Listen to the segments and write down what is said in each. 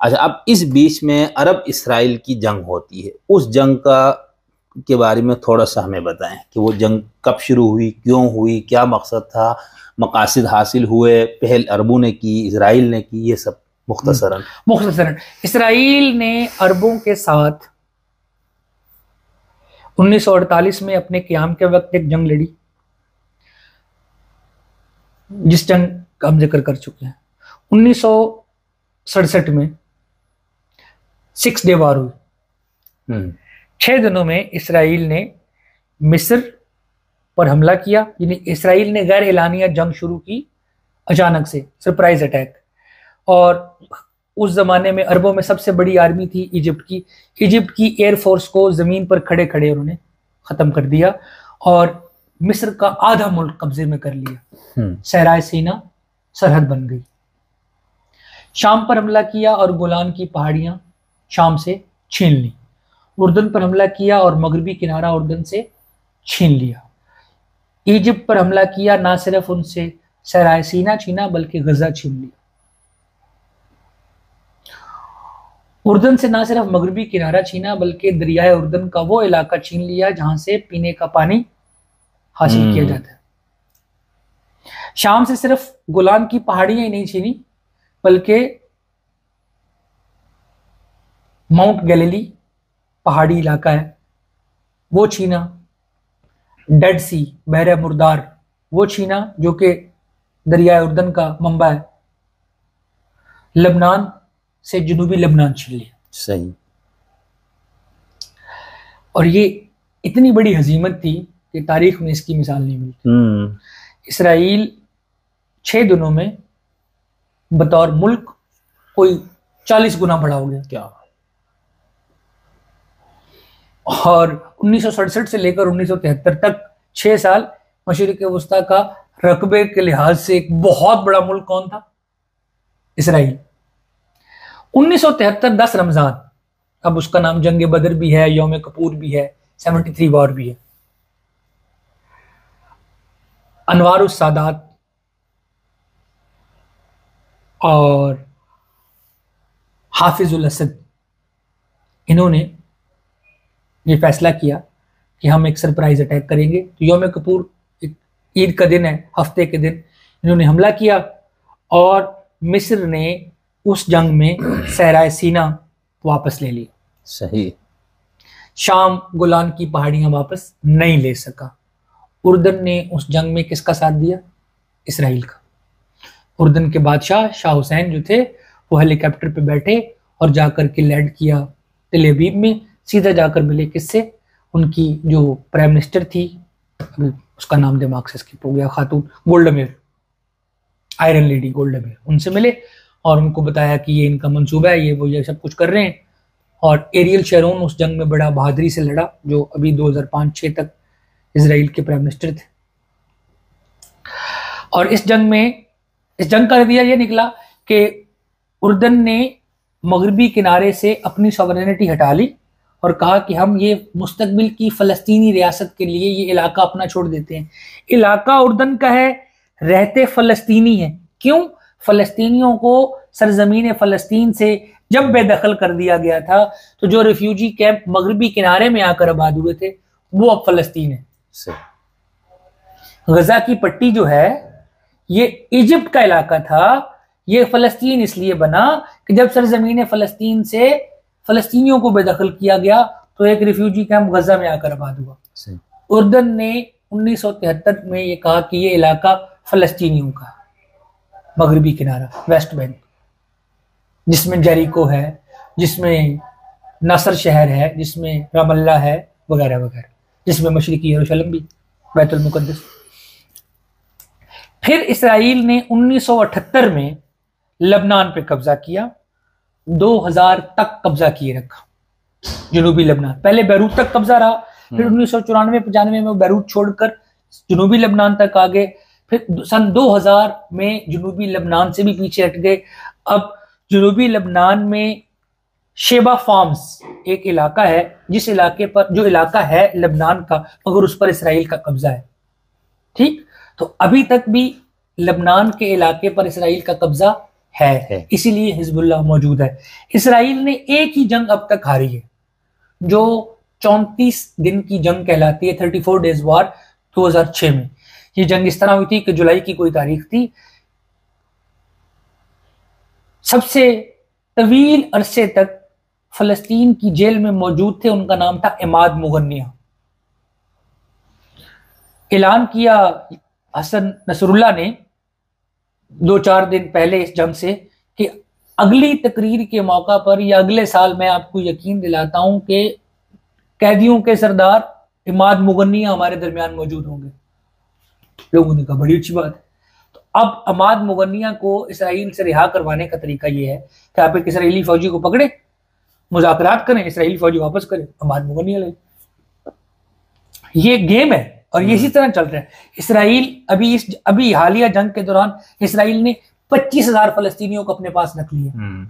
अच्छा, अब इस बीच में अरब इसराइल की जंग होती है, उस जंग का के बारे में थोड़ा सा हमें बताएं कि वो जंग कब शुरू हुई, क्यों हुई, क्या मकसद था, मकासद हासिल हुए, पहल अरबों ने की, इसराइल ने की, ये सब मुख्तसरन। इसराइल ने अरबों के साथ 1948 में अपने क़याम के वक्त एक जंग लड़ी, जिस जंग का हम जिक्र कर चुके हैं। 1967 में 6 डे वार हुई। 6 दिनों में इसराइल ने मिस्र पर हमला किया, यानी इसराइल ने गैर एलानिया जंग शुरू की, अचानक से सरप्राइज अटैक। और उस जमाने में अरबों में सबसे बड़ी आर्मी थी इजिप्ट की। इजिप्ट की एयरफोर्स को जमीन पर खड़े खड़े उन्होंने खत्म कर दिया और मिस्र का आधा मुल्क कब्जे में कर लिया। सहराए सीना सरहद बन गई। शाम पर हमला किया और गोलान की पहाड़ियां शाम से छीन ली। उर्दन पर हमला किया और मगरबी किनारा उर्दन से छीन लिया। इजिप्ट पर हमला किया, ना सिर्फ उनसे सहराए सीना छीना बल्कि गजा छीन लिया। उर्दन से ना सिर्फ मगरबी किनारा छीना बल्कि दरियाए उर्दन का वो इलाका छीन लिया जहां से पीने का पानी हासिल किया जाता है। शाम से सिर्फ गोलान की पहाड़ियां ही नहीं छीनी बल्कि माउंट गैलिली पहाड़ी इलाका है वो छीना। डेड सी बहरे मुर्दार वो छीना जो कि दरियाए उर्दन का मंबा है। लबनान से जुनूबी लबनान छीन लिया। सही। और ये इतनी बड़ी हजीमत थी कि तारीख में इसकी मिसाल नहीं मिलती। इसराइल 6 दिनों में बतौर मुल्क कोई 40 गुना बड़ा हो गया। क्या? और 1967 से लेकर 1973 तक 6 साल मशरिक वस्ता का रकबे के लिहाज से एक बहुत बड़ा मुल्क कौन था? इसराइल। 1973 10 रमजान, अब उसका नाम जंग बदर भी है, यौम कपूर भी है, 73 वॉर भी है। अनवारुस सादात और हाफिजुल असद, इन्होंने ये फैसला किया कि हम एक सरप्राइज अटैक करेंगे। तो यौम कपूर ईद का दिन है, हफ्ते के दिन इन्होंने हमला किया और मिस्र ने उस जंग में सहराए सीना वापस ले लिया। सही। शाम गोलान की पहाड़ियां वापस नहीं ले सका। उर्दन ने उस जंग में किसका साथ दिया? इसराइल का। उर्दन के बादशाह शाह हुसैन जो थे वो हेलीकॉप्टर पे बैठे और जाकर के लैंड किया तेल अवीव में। सीधा जाकर मिले किससे? उनकी जो प्राइम मिनिस्टर थी, उसका नाम दिमाग से स्किप हो गया, खातून गोल्डा मेयर, आयरन लेडी गोल्डा मेयर, उनसे मिले और उनको बताया कि ये इनका मंसूबा है, ये वो ये सब कुछ कर रहे हैं। और एरियल शेरोन उस जंग में बड़ा बहादुरी से लड़ा, जो अभी 2005-6 तक इजराइल के प्राइम मिनिस्टर थे। और इस जंग का नतीजा ये निकला कि उर्दन ने मगरबी किनारे से अपनी सॉवरेनिटी हटा ली और कहा कि हम ये मुस्तकबिल की फ़लस्तीनी रियासत के लिए ये इलाका अपना छोड़ देते हैं। इलाका उर्दन का है, रहते फ़लस्तीनी हैं। क्यों? फ़लस्तीनियों को सरजमीन फ़लस्तीन से जब बेदखल कर दिया गया था तो जो रिफ्यूजी कैंप मगरबी किनारे में आकर आबाद हुए थे वो अब फ़लस्तीन है। गजा की पट्टी जो है ये इजिप्ट का इलाका था, ये फ़लस्तीन इसलिए बना कि जब सरजमीन फ़लस्तीन से फ़लस्तीनियों को बेदखल किया गया तो एक रिफ्यूजी कैंप गजा में आकर आबाद हुआ। उर्दन ने 1973 में ये कहा कि ये इलाका फ़लस्तीनियों का, मगरबी किनारा, वेस्ट बैंक, जिसमें जेरिको है, जिसमें नासर शहर है, जिसमें रामल्ला है, वगैरह वगैरह, जिसमें मशरिकी यरूशलेम भी, बैतुल मुकद्दस। फिर इसराइल ने 1978 में लबनान पे कब्जा किया, 2000 तक कब्जा किए रखा जनूबी लबनान। पहले बैरूत तक कब्जा रहा, फिर 1994-95 में बैरूत छोड़कर जनूबी लबनान तक आ गए। फिर सन 2000 में जनूबी लबनान से भी पीछे हट गए। अब जनूबी लबनान में शेबा फार्म्स एक इलाका है, जिस इलाके पर, जो इलाका है लबनान का, मगर उस पर इसराइल का कब्जा है। ठीक, तो अभी तक भी लबनान के इलाके पर इसराइल का कब्जा है, इसीलिए हिजबुल्लाह मौजूद है। इसराइल ने एक ही जंग अब तक हारी है, जो 34 दिन की जंग कहलाती है, 34 डेज वार 2006 में। ये जंग इस तरह हुई थी कि जुलाई की कोई तारीख थी, सबसे तवील अरसे तक फलस्तीन की जेल में मौजूद थे, उनका नाम था इमाद मुगन्निया। ऐलान किया हसन नसरुल्लाह ने 2-4 दिन पहले इस जंग से कि अगली तकरीर के मौका पर या अगले साल मैं आपको यकीन दिलाता हूं कि कैदियों के सरदार इमाद मुगन्निया हमारे दरमियान मौजूद होंगे। लोगों ने कहा बड़ी अच्छी बात है। तो अब इमाद मुगन्निया को इसराइल से रिहा करवाने का तरीका यह है कि आप एक इसराइली फौजी को पकड़े, मुज़ाकरात करें, इसराइली फौजी वापस करें, इमाद मुगन्निया ले। ये गेम है और ये इसी तरह चल रहा है। इसराइल अभी हालिया जंग के दौरान इसराइल ने 25,000 फलस्तीनियों को अपने पास रख लिया।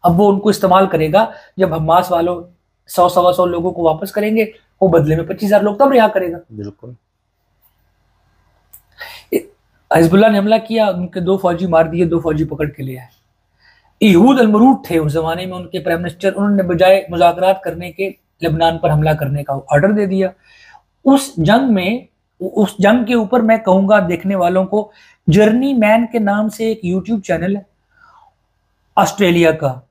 अब वो उनको इस्तेमाल करेगा जब हमास वालों 100-125 लोगों को वापस करेंगे, वो बदले में 25,000 लोग तब रिहा करेगा। बिल्कुल। हिजबुल्लाह ने हमला किया, उनके 2 फौजी मार दिए, 2 फौजी पकड़ के ले आए। यहूद अल-मरूद थे उस जमाने में उनके प्राइम मिनिस्टर, उन्होंने बजाय मुज़ाकरात करने के लेबनान पर हमला करने का ऑर्डर दे दिया। उस जंग के ऊपर मैं कहूंगा देखने वालों को, जर्नी मैन के नाम से एक यूट्यूब चैनल है ऑस्ट्रेलिया का,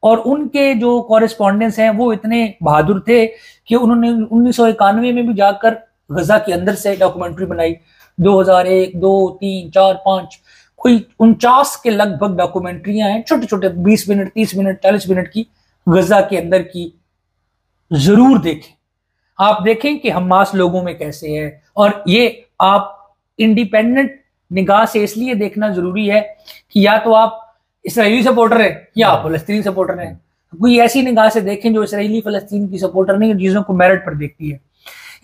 और उनके जो कॉरेस्पॉन्डेंट्स हैं वो इतने बहादुर थे कि उन्होंने 1991 में भी जाकर गजा के अंदर से डॉक्यूमेंट्री बनाई। 2001, 2, 3, 4, 5 कोई 49 के लगभग डॉक्यूमेंट्रियां हैं, छोटे छोटे 20 मिनट, 30 मिनट, 40 मिनट की, गजा के अंदर की। जरूर देखें, आप देखें कि हमास लोगों में कैसे है। और ये आप इंडिपेंडेंट निगाह से इसलिए देखना जरूरी है कि या तो आप इसराइली सपोर्टर है या आप फलस्तीनी सपोर्टर हैं। कोई ऐसी निगाह से देखें जो इसराइली फलस्तीन की सपोर्टर नहीं, चीजों को मेरिट पर देखती है।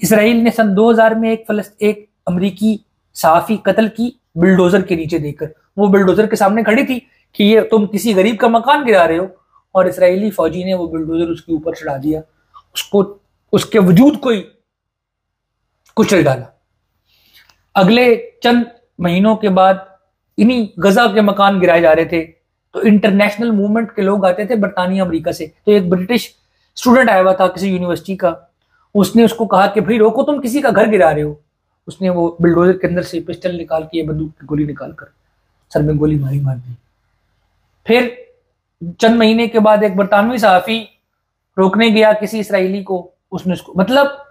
इसराइल ने सन 2000 में एक अमरीकी सहाफी कत्ल की बिल्डोजर के नीचे देकर। वो बिल्डोजर के सामने खड़ी थी कि ये तुम किसी गरीब का मकान गिरा रहे हो, और इसराइली फौजी ने वो बिल्डोजर उसके ऊपर चढ़ा दिया, उसको उसके वजूद को ही कुचल डाला। अगले चंद महीनों के बाद इन्हीं गजा के मकान गिराए जा रहे थे, तो इंटरनेशनल मूवमेंट के लोग आते थे बरतानिया अमेरिका से। तो एक ब्रिटिश स्टूडेंट आया हुआ था किसी यूनिवर्सिटी का, उसने उसको कहा कि भाई रोको, तुम किसी का घर गिरा रहे हो। उसने वो बिल्डोजर के अंदर से पिस्टल निकाल के, बंदूक की गोली निकाल कर सर में गोली मार दी। फिर चंद महीने के बाद एक बरतानवी सहाफी रोकने गया किसी इसराइली को, उसने उसको, मतलब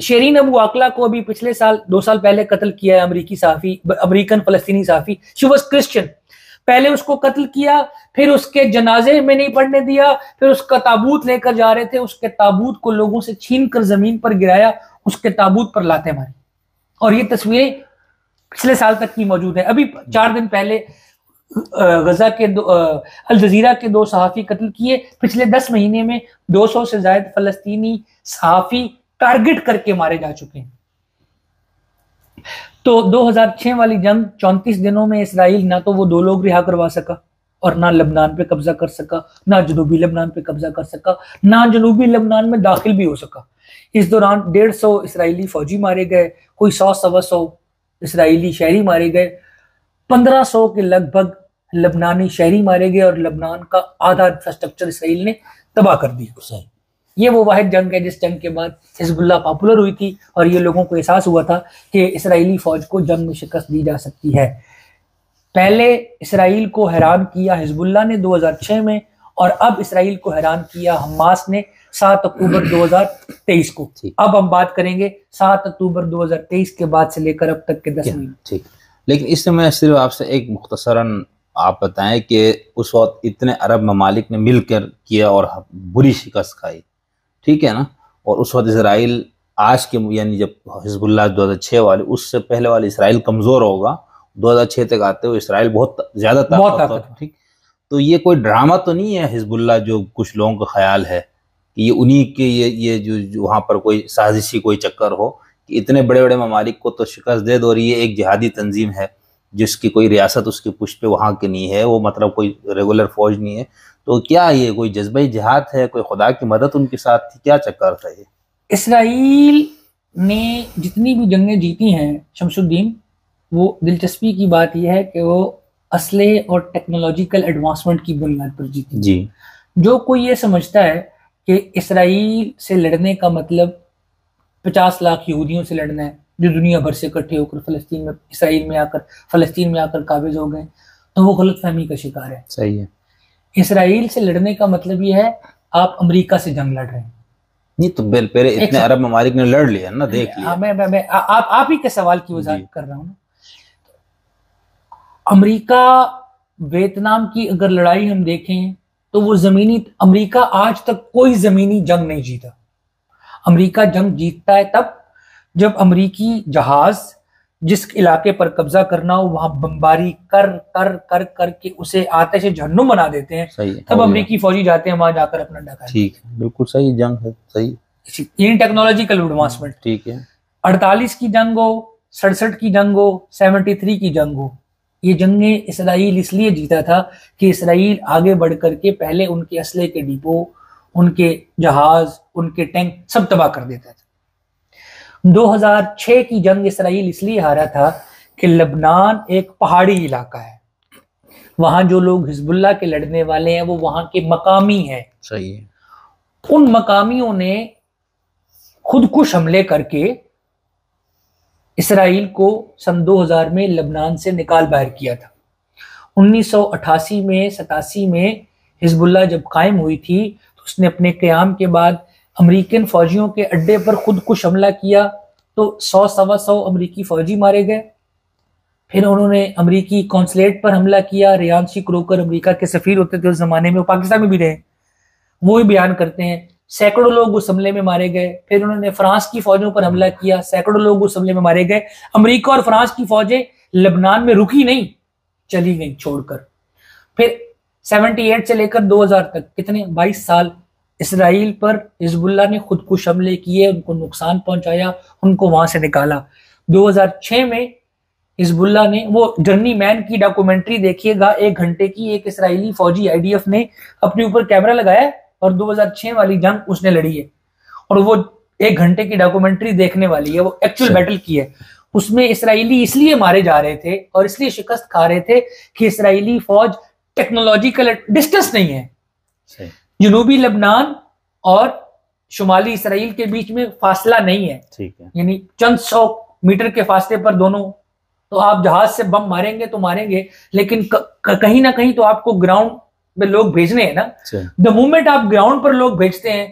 शेरीन अबू आकला को अभी पिछले साल 2 साल पहले कत्ल किया है अमेरिकी सहाफी, अमेरिकन फलस्तीनी सहाफी। She was Christian. पहले उसको कत्ल किया, फिर उसके जनाजे में नहीं पढ़ने दिया, फिर उसका ताबूत लेकर जा रहे थे, उसके ताबूत को लोगों से छीन कर जमीन पर गिराया, उसके ताबूत पर लाते मारी। और ये तस्वीरें पिछले साल तक की मौजूद है। अभी 4 दिन पहले गजा के अल जजीरा के 2 सहाफी कत्ल किए। पिछले 10 महीने में 200 से ज्यादा फलस्तीनी सहाफी टारगेट करके मारे जा चुके हैं। तो 2006 वाली जंग 34 दिनों में इसराइल ना तो वो 2 लोग रिहा करवा सका, और ना लबनान पे कब्जा कर सका, ना जनूबी लबनान पे कब्जा कर सका, ना जनूबी लबनान में दाखिल भी हो सका। इस दौरान 150 इसराइली फौजी मारे गए, कोई 100-125 इसराइली शहरी मारे गए, 1500 के लगभग लबनानी शहरी मारे गए, और लबनान का आधा इंफ्रास्ट्रक्चर इसराइल ने तबाह कर दिया। ये वो वाहिद जंग है जिस जंग के बाद हिजबुल्लाह पॉपुलर हुई थी, और ये लोगों को एहसास हुआ था कि इसराइली फौज को जंग में शिकस्त दी जा सकती है। पहले इसराइल को हैरान किया हिजबुल्लाह ने 2006 में, और अब इसराइल को हैरान किया हमास ने 7 अक्टूबर 2023 को। अब हम बात करेंगे 7 अक्टूबर 2023 के बाद से लेकर अब तक के 10 महीने। ठीक, लेकिन इसमें मैं सिर्फ आपसे एक मुख्तसरन आप बताएं कि उस वक्त इतने अरब ममालिक ने मिलकर किया और बुरी शिकस्त खाई, ठीक है ना। और उस वक्त इसराइल आज के, यानी जब हिजबुल्लाह 2006 वाले, उससे पहले वाले इसराइल कमजोर होगा, 2006 तक आते हुए इसराइल बहुत ज्यादा ताकतवर, ठीक। तो ये कोई ड्रामा तो नहीं है हिजबुल्लाह, जो कुछ लोगों का ख्याल है कि ये उन्हीं के ये जो वहाँ पर कोई साजिशी कोई चक्कर हो कि इतने बड़े बड़े ममालिक को तो शिकस्त दे दो, और ये एक जिहादी तंजीम है जिसकी कोई रियासत उसकी पुष्ट पे वहाँ की नहीं है, वो मतलब कोई रेगुलर फौज नहीं है। तो क्या ये कोई जज्बा जिहाद है, कोई खुदा की मदद उनके साथ थी, क्या चक्कर था ये? इसराइल ने जितनी भी जंगें जीती हैं शमसुद्दीन, वो दिलचस्पी की बात यह है कि वो असले और टेक्नोलॉजिकल एडवांसमेंट की बुनियाद पर जीती जी। जो कोई ये समझता है कि इसराइल से लड़ने का मतलब 50 लाख यहूदियों से लड़ना है जो दुनिया भर से इकट्ठे होकर इसराइल में आकर फलस्तीन में आकर काबिज हो गए, तो वो गलतफहमी का शिकार है। सही है। इसराइल से लड़ने का मतलब ये है आप अमेरिका से जंग लड़ रहे हैं। नहीं तो पहले इतने अरब ममालिक ने लड़ लिया ना, देख लिया। मैं आप ही के सवाल की वजाहत कर रहा हूं ना। अमेरिका वियतनाम की अगर लड़ाई हम देखें तो वो अमेरिका आज तक कोई जमीनी जंग नहीं जीता। अमेरिका जंग जीतता है तब जब अमेरिकी जहाज जिस इलाके पर कब्जा करना हो वहां बमबारी कर कर कर करके उसे आतिश जहन्नुम बना देते हैं, तब अमेरिकी फौजी जाते हैं वहां जाकर अपना डका। ठीक है, बिल्कुल सही जंग है, सही। इन टेक्नोलॉजिकल एडवांसमेंट, ठीक है। 48 की जंग हो, 67 की जंग हो, 73 की जंग हो, ये जंगें इसराइल इसलिए जीता था कि इसराइल आगे बढ़ करके पहले उनके असले के डिपो, उनके जहाज, उनके टैंक सब तबाह कर देता था। 2006 की जंग इसराइल इसलिए हारा था कि लबनान एक पहाड़ी इलाका है, वहां जो लोग हिजबुल्लाह के लड़ने वाले हैं वो वहां के मकामी हैं। सही है। उन मकामियों ने खुदकुश हमले करके इसराइल को सन 2000 में लबनान से निकाल बाहर किया था। 1988 में 87 में हिजबुल्लाह जब कायम हुई थी तो उसने अपने क़याम के बाद अमेरिकन फौजियों के अड्डे पर खुदकुश हमला किया तो 100-125 अमेरिकी फौजी मारे गए। फिर उन्होंने अमेरिकी कॉन्सुलेट पर हमला किया। रियान सी क्रोकर अमेरिका के सफीर होते थे उस जमाने में, वो पाकिस्तान में भी रहे, वो ही बयान करते हैं सैकड़ों लोग उस हमले में मारे गए। फिर उन्होंने फ्रांस की फौजों पर हमला किया, सैकड़ों लोग उस हमले में मारे गए। अमेरिका और फ्रांस की फौजें लबनान में रुकी नहीं, चली गई छोड़कर। फिर 78 से लेकर 2000 तक कितने 22 साल इसराइल पर हिजबुल्लाह ने खुदकुश हमले किए, उनको नुकसान पहुंचाया, उनको वहां से निकाला। 2006 में हिजबुल्लाह ने, वो जर्नी मैन की डॉक्यूमेंट्री देखिएगा, 1 घंटे की, एक इसराइली फौजी आईडीएफ ने अपने ऊपर कैमरा लगाया और 2006 वाली जंग उसने लड़ी है और वो 1 घंटे की डॉक्यूमेंट्री देखने वाली है, वो एक्चुअल बैटल की है। उसमें इसराइली इसलिए मारे जा रहे थे और इसलिए शिकस्त खा रहे थे कि इसराइली फौज टेक्नोलॉजिकल डिस्टेंस नहीं है। जनूबी लबनान और शुमाली इसराइल के बीच में फासला नहीं है, ठीक है, यानी चंद 100 मीटर के फासले पर दोनों, तो आप जहाज से बम मारेंगे तो मारेंगे, लेकिन कहीं ना कहीं तो आपको ग्राउंड में लोग भेजने हैं ना। द मोमेंट आप ग्राउंड पर लोग भेजते हैं,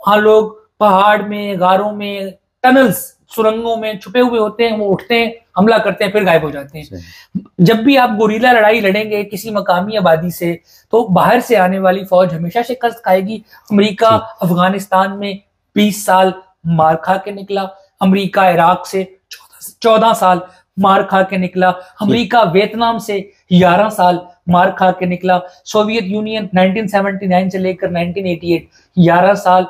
वहां लोग पहाड़ में, गारों में, टनल्स, सुरंगों में छुपे हुए होते हैं, वो उठते हैं, हमला करते हैं, फिर गायब हो जाते हैं। जब भी आप गोरीला लड़ाई लड़ेंगे किसी मकामी आबादी से तो बाहर से आने वाली फौज हमेशा शिकस्त खाएगी। अमेरिका अफगानिस्तान में 20 साल मार खा के निकला, अमेरिका इराक से 14 साल मार खा के निकला, अमेरिका वियतनाम से 11 साल मार खा के निकला, सोवियत यूनियन 1979 से लेकर 1988 11 साल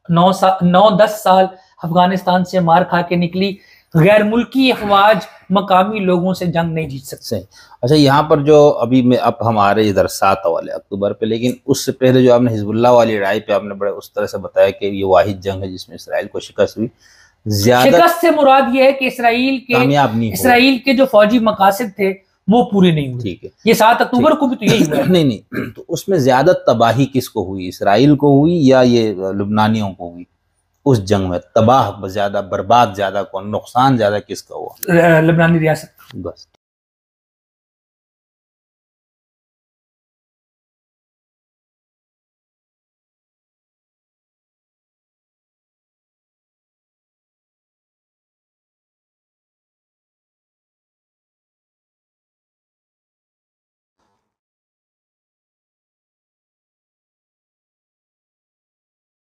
9-10 साल अफगानिस्तान से मार खा के निकली। गैर मुल्की अफवाज मकामी लोगों से जंग नहीं जीत सकते। अच्छा, यहाँ पर जो अभी में अब हम आ रहे इधर 7 वाले अक्टूबर पे, लेकिन उससे पहले जो आपने हिजबुल्लाह वाली लड़ाई पे आपने बड़े उस तरह से बताया कि ये वाहिद जंग है जिसमें इसराइल को शिकस्त हुई। शिकस्त से मुराद ये है कि इसराइल के जो फौजी मकासद थे वो पूरे नहीं हुए। ठीक है, ये 7 अक्टूबर को भी तो यही हुआ। नहीं, तो उसमें ज्यादा तबाही किसको हुई, इसराइल को हुई या ये लुबनानियों को हुई? उस जंग में तबाह ज्यादा, बर्बाद ज्यादा कौन, नुकसान ज्यादा किसका हुआ? लबनानी रियासत। बस।